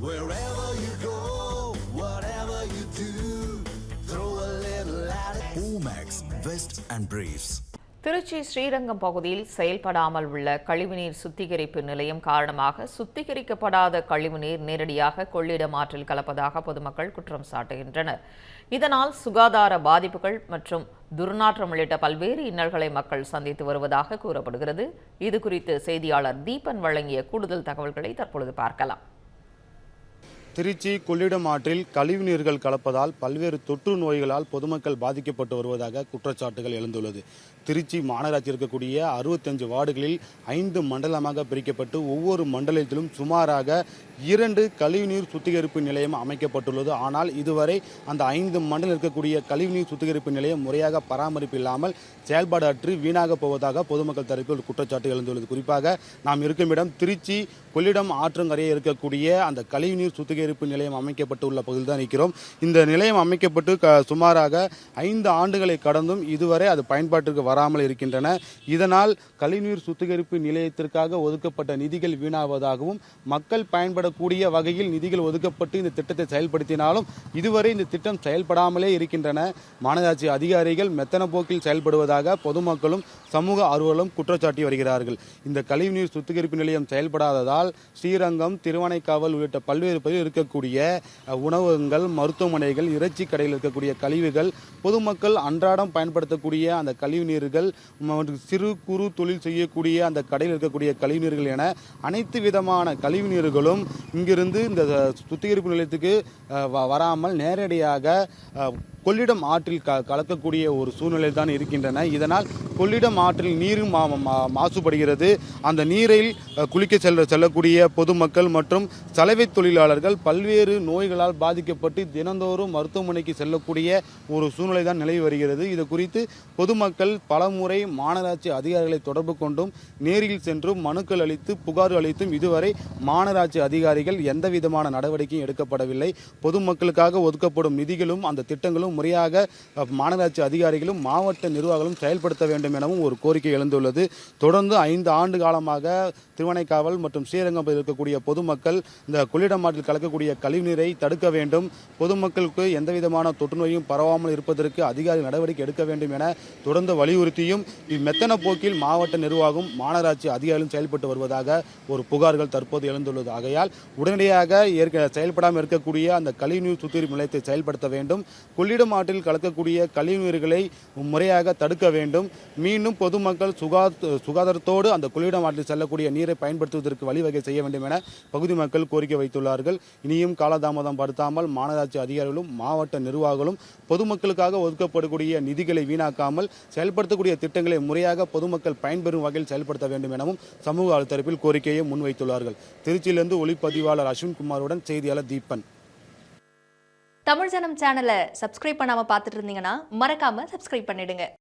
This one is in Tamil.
Wherever you go, whatever you do, throw a little at it. Omax, Vest and Briefs. Trichy Srirangam பகுதியில் செயல்படாமல் உள்ள கழிவுநீர் சுத்திகரிப்பு நிலையம் காரணமாக சுத்திகரிக்கப்படாத கழிவுநீர் நேரடியாக கொள்ளிடம் ஆற்றில் கலப்பதாக பொதுமக்கள் குற்றம் சாட்டுகின்றனர். இதனால் சுகாதார பாதிப்புகள் மற்றும் துர்நாற்றம் உள்ளிட்ட பல்வேறு இன்னல்களை மக்கள் சந்தித்து வருவதாக கூறப்படுகிறது. இதுகுறித்து செய்தியாளர் தீபன் வழங்கிய கூடுதல் தகவல்களை தற்பொழுது பார்க்கலாம். திருச்சி கொள்ளிடம் ஆற்றில் கழிவுநீர்கள் கலப்பதால் பல்வேறு தொற்று நோய்களால் பொதுமக்கள் பாதிக்கப்பட்டு வருவதாக குற்றச்சாட்டுகள் எழுந்துள்ளது. திருச்சி மாநகராட்சி இருக்கக்கூடிய 65 வார்டுகளில் 5 மண்டலமாக பிரிக்கப்பட்டு ஒவ்வொரு மண்டலத்திலும் சுமாராக 2 கழிவுநீர் சுத்திகரிப்பு நிலையம் அமைக்கப்பட்டுள்ளது. ஆனால் இதுவரை அந்த 5 மண்டலம் இருக்கக்கூடிய கழிவுநீர் சுத்திகரிப்பு நிலையம் முறையாக பராமரிப்பு இல்லாமல் செயல்பாடு அற்று வீணாக போவதாக பொதுமக்கள் தரப்பில் குற்றச்சாட்டு எழுந்துள்ளது. குறிப்பாக நாம் இருக்கும் இடம் திருச்சி கொள்ளிடம் ஆற்றங்கரையே இருக்கக்கூடிய அந்த கழிவுநீர் சுத்திகரிப்பு நிலையம் அமைக்கப்பட்டுள்ள பகுதியில் தான் இருக்கிறோம். இந்த நிலையம் அமைக்கப்பட்டு சுமாராக 5 ஆண்டுகளை கடந்தும் இதுவரை அது பயன்பாட்டிற்கு வராமல் இருக்கின்றன. இதனால் கழிவுநீர் சுத்திகரிப்பு நிலையத்திற்காக ஒதுக்கப்பட்ட நிதிகள் வீணாவதாகவும் மக்கள் பயன்படக்கூடிய வகையில் நிதிகள் ஒதுக்கப்பட்டு இந்த திட்டத்தை செயல்படுத்தினாலும் இதுவரை இந்த திட்டம் செயல்படாமலே இருக்கின்றன. மாநகராட்சி அதிகாரிகள் மெத்தன போக்கில் செயல்படுவதாக பொதுமக்களும் சமூக ஆர்வலரும் குற்றச்சாட்டி வருகிறார்கள். இந்த கழிவுநீர் சுத்திகரிப்பு நிலையம் செயல்படாததால் ஸ்ரீரங்கம், திருவானைக்காவல் உள்ளிட்ட பல்வேறு பகுதியில் இருக்கக்கூடிய உணவகங்கள், மருத்துவமனைகள், இறைச்சி கடையில் இருக்கக்கூடிய கழிவுகள், பொதுமக்கள் அன்றாடம் பயன்படுத்தக்கூடிய அந்த கழிவுநீர்கள், சிறு குறு தொழில் செய்யக்கூடிய அந்த கடையில் இருக்கக்கூடிய கழிவுநீர்கள் என அனைத்து விதமான கழிவுநீர்களும் இங்கிருந்து இந்த சுத்திகரிப்பு நிலையத்துக்கு வராமல் நேரடியாக கொள்ளிடம் ஆற்றில் கலக்கக்கூடிய ஒரு சூழ்நிலை தான் இருக்கின்றன. இதனால் கொள்ளிடம் ஆற்றில் நீரும் மாசுபடுகிறது. அந்த நீரில் குளிக்க செல்லக்கூடிய பொதுமக்கள் மற்றும் சலவை தொழிலாளர்கள் பல்வேறு நோய்களால் பாதிக்கப்பட்டு தினந்தோறும் மருத்துவமனைக்கு செல்லக்கூடிய ஒரு சூழ்நிலை தான் நிலவி வருகிறது. இது குறித்து பொதுமக்கள் பலமுறை மாநகராட்சி அதிகாரிகளை தொடர்பு கொண்டும் நேரில் சென்றும் மனுக்கள் அளித்து புகார் அளித்தும் இதுவரை மாநகராட்சி அதிகாரிகள் எந்த விதமான நடவடிக்கையும் எடுக்கப்படவில்லை. பொதுமக்களுக்காக ஒதுக்கப்படும் நிதிகளும் அந்த திட்டங்களும் முறையாக மாநகராட்சி அதிகாரிகளும் மாவட்ட நிர்வாகங்களும் செயல்படுத்த வேண்டும் எனவும் ஒரு கோரிக்கை எழுந்துள்ளது. தொடர்ந்து 5 ஆண்டு காலமாக திருவானைக்காவல் மற்றும் ஸ்ரீரங்கம் இருக்கக்கூடிய பொதுமக்கள் இந்த கொள்ளிடம் ஆற்றில் கலக்கக்கூடிய கழிவுநீரை தடுக்க வேண்டும், பொதுமக்களுக்கு எந்தவிதமான தொற்று நோயும் பரவாமல் இருப்பதற்கு அதிகாரி நடவடிக்கை எடுக்க வேண்டும் என தொடர்ந்து வலியுறுத்தியும் மெத்தன போக்கில் மாவட்ட நிர்வாகம் மாநகராட்சி அதிகாரிகளும் செயல்பட்டு வருவதாக ஒரு புகார்கள் தற்போது எழுந்துள்ளது. ஆகையால் உடனடியாக செயல்படாமல் இருக்கக்கூடிய அந்த கழிவுநீர் சுத்திகரிப்பு நிலையத்தை செயல்படுத்த வேண்டும். கொள்ளிடம் ஆற்றில் கலக்கக்கூடிய கழிவுநீர்களை முறையாக தடுக்க வேண்டும். மீண்டும் பொதுமக்கள் சுகாதாரத்தோடு அந்த கொள்ளிடம் ஆற்றில் செல்லக்கூடிய நீரை பயன்படுத்துவதற்கு வழிவகை செய்ய வேண்டும் என பகுதி மக்கள் கோரிக்கை வைத்துள்ளார்கள். இனியும் காலதாமதம் படுத்தாமல் மாநகராட்சி அதிகாரிகளும் மாவட்ட நிர்வாகங்களும் பொதுமக்களுக்காக ஒதுக்கப்படக்கூடிய நிதிகளை வீணாக்காமல் செயல்படுத்தக்கூடிய திட்டங்களை முறையாக பொதுமக்கள் பயன்பெறும் வகையில் செயல்படுத்த வேண்டும் எனவும் சமூக தரப்பில் கோரிக்கையை முன்வைத்துள்ளார்கள். திருச்சியிலிருந்து ஒளிப்பதிவாளர் அஸ்வின்குமாருடன் செய்தியாளர் தீபன். தமிழ் ஜனம் சேனலை சப்ஸ்கிரைப் பண்ணாம பார்த்துட்டு இருந்தீங்கன்னா மறக்காம சப்ஸ்கிரைப் பண்ணிடுங்க.